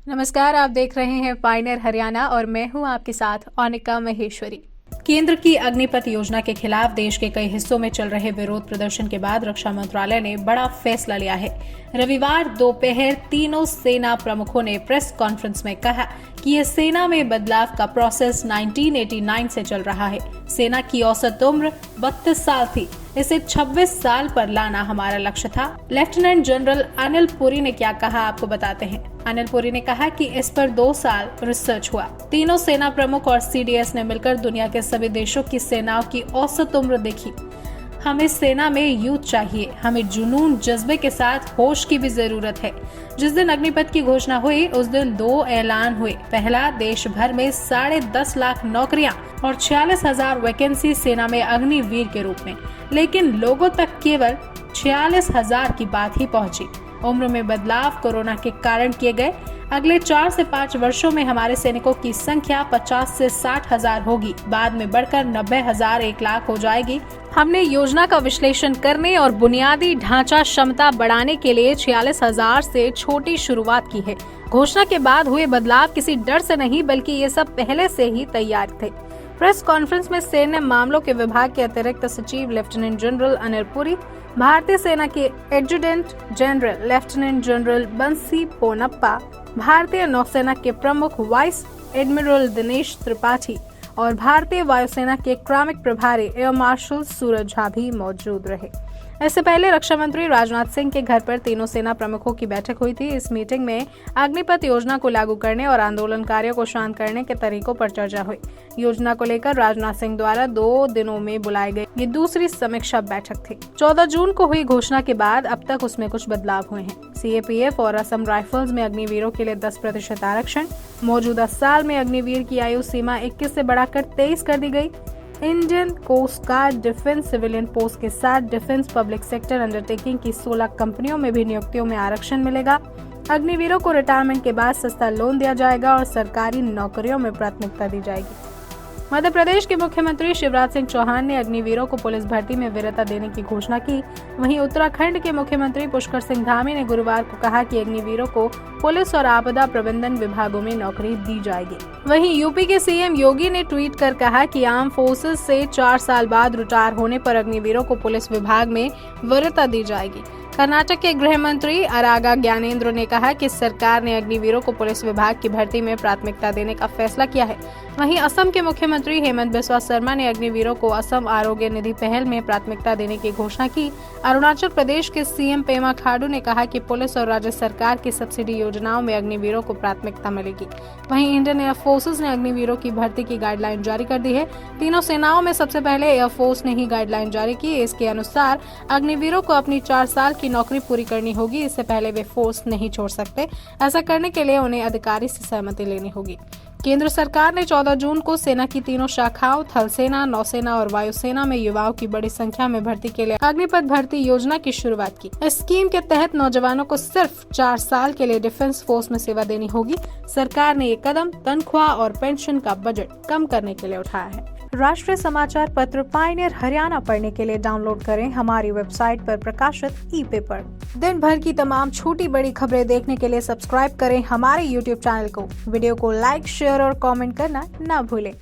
नमस्कार, आप देख रहे हैं पायनियर हरियाणा और मैं हूं आपके साथ अनिका महेश्वरी। केंद्र की अग्निपथ योजना के खिलाफ देश के कई हिस्सों में चल रहे विरोध प्रदर्शन के बाद रक्षा मंत्रालय ने बड़ा फैसला लिया है। रविवार दोपहर तीनों सेना प्रमुखों ने प्रेस कॉन्फ्रेंस में कहा कि ये सेना में बदलाव का प्रोसेस 1989 से चल रहा है। सेना की औसत उम्र 32 साल थी, इसे 26 साल पर लाना हमारा लक्ष्य था। लेफ्टिनेंट जनरल अनिल पुरी ने क्या कहा, आपको बताते हैं। अनिल पुरी ने कहा कि इस पर 2 साल रिसर्च हुआ। तीनों सेना प्रमुख और सीडीएस ने मिलकर दुनिया के सभी देशों की सेनाओं की औसत उम्र देखी। हमें सेना में यूथ चाहिए, हमें जुनून जज्बे के साथ होश की भी जरूरत है। जिस दिन अग्निपथ की घोषणा हुई उस दिन 2 ऐलान हुए। पहला, देश भर में 10.5 लाख नौकरियां और 46,000 वैकेंसी सेना में अग्निवीर के रूप में, लेकिन लोगों तक केवल 46,000 की बात ही पहुंची। उम्र में बदलाव कोरोना के कारण किए गए। अगले 4 से 5 वर्षों में हमारे सैनिकों की संख्या 50 से 60,000 होगी, बाद में बढ़कर 90,000 1 लाख हो जाएगी। हमने योजना का विश्लेषण करने और बुनियादी ढांचा क्षमता बढ़ाने के लिए 46,000 से छोटी शुरुआत की है। घोषणा के बाद हुए बदलाव किसी डर से नहीं, बल्कि ये सब पहले से ही तैयार थे। प्रेस कॉन्फ्रेंस में सैन्य मामलों के विभाग के अतिरिक्त सचिव लेफ्टिनेंट जनरल अनिल पुरी, भारतीय सेना के एडजुटेंट जनरल लेफ्टिनेंट जनरल बंसी पोनप्पा, भारतीय नौसेना के प्रमुख वाइस एडमिरल दिनेश त्रिपाठी और भारतीय वायुसेना के क्रमिक प्रभारी एयर मार्शल सूरज झा भी मौजूद रहे। इससे पहले रक्षा मंत्री राजनाथ सिंह के घर पर तीनों सेना प्रमुखों की बैठक हुई थी। इस मीटिंग में अग्निपथ योजना को लागू करने और आंदोलनकारियों को शांत करने के तरीकों पर चर्चा हुई। योजना को लेकर राजनाथ सिंह द्वारा 2 दिनों में बुलाई गई ये दूसरी समीक्षा बैठक थी। 14 जून को हुई घोषणा के बाद अब तक उसमें कुछ बदलाव हुए हैं। सीएपीएफ और असम राइफल्स में अग्निवीरों के लिए 10% आरक्षण, मौजूदा साल में अग्निवीर की आयु सीमा 21 से बढ़ाकर 23 कर दी गई। Indian coast guard, defence civilian post के साथ डिफेंस पब्लिक सेक्टर अंडरटेकिंग की 16 कंपनियों में भी नियुक्तियों में आरक्षण मिलेगा। अग्निवीरों को रिटायरमेंट के बाद सस्ता लोन दिया जाएगा और सरकारी नौकरियों में प्राथमिकता दी जाएगी। मध्य प्रदेश के मुख्यमंत्री शिवराज सिंह चौहान ने अग्निवीरों को पुलिस भर्ती में वीरता देने की घोषणा की। वहीं उत्तराखंड के मुख्यमंत्री पुष्कर सिंह धामी ने गुरुवार को कहा कि अग्निवीरों को पुलिस और आपदा प्रबंधन विभागों में नौकरी दी जाएगी। वहीं यूपी के सीएम योगी ने ट्वीट कर कहा कि आर्म फोर्सेस से 4 साल बाद रिटायर होने पर अग्निवीरों को पुलिस विभाग में वीरता दी जाएगी। कर्नाटक के गृह मंत्री अरागा ज्ञानेंद्र ने कहा कि सरकार ने अग्निवीरों को पुलिस विभाग की भर्ती में प्राथमिकता देने का फैसला किया है। वहीं असम के मुख्यमंत्री हेमंत बिस्वा शर्मा ने अग्निवीरों को असम आरोग्य निधि पहल में प्राथमिकता देने की घोषणा की। अरुणाचल प्रदेश के सीएम पेमा खांडू ने कहा कि पुलिस और राज्य सरकार की सब्सिडी योजनाओं में अग्निवीरों को प्राथमिकता मिलेगी। वहीं इंडियन एयरफोर्सेज ने अग्निवीरों की भर्ती की गाइडलाइन जारी कर दी है। तीनों सेनाओं में सबसे पहले एयरफोर्स ने ही गाइडलाइन जारी की। इसके अनुसार अग्निवीरों को अपनी 4 साल की नौकरी पूरी करनी होगी। इससे पहले वे फोर्स नहीं छोड़ सकते। ऐसा करने के लिए उन्हें अधिकारी से सहमति लेनी होगी। केंद्र सरकार ने 14 जून को सेना की तीनों शाखाओं थल सेना, नौसेना और वायुसेना में युवाओं की बड़ी संख्या में भर्ती के लिए अग्निपथ भर्ती योजना की शुरुआत की। इस स्कीम के तहत नौजवानों को सिर्फ 4 साल के लिए डिफेंस फोर्स में सेवा देनी होगी। सरकार ने ये कदम तनख्वाह और पेंशन का बजट कम करने के लिए उठाया है। राष्ट्रीय समाचार पत्र पायनियर हरियाणा पढ़ने के लिए डाउनलोड करें हमारी वेबसाइट पर प्रकाशित ई-पेपर। दिन भर की तमाम छोटी बड़ी खबरें देखने के लिए सब्सक्राइब करें हमारे YouTube चैनल को। वीडियो को लाइक, शेयर और कमेंट करना न भूलें।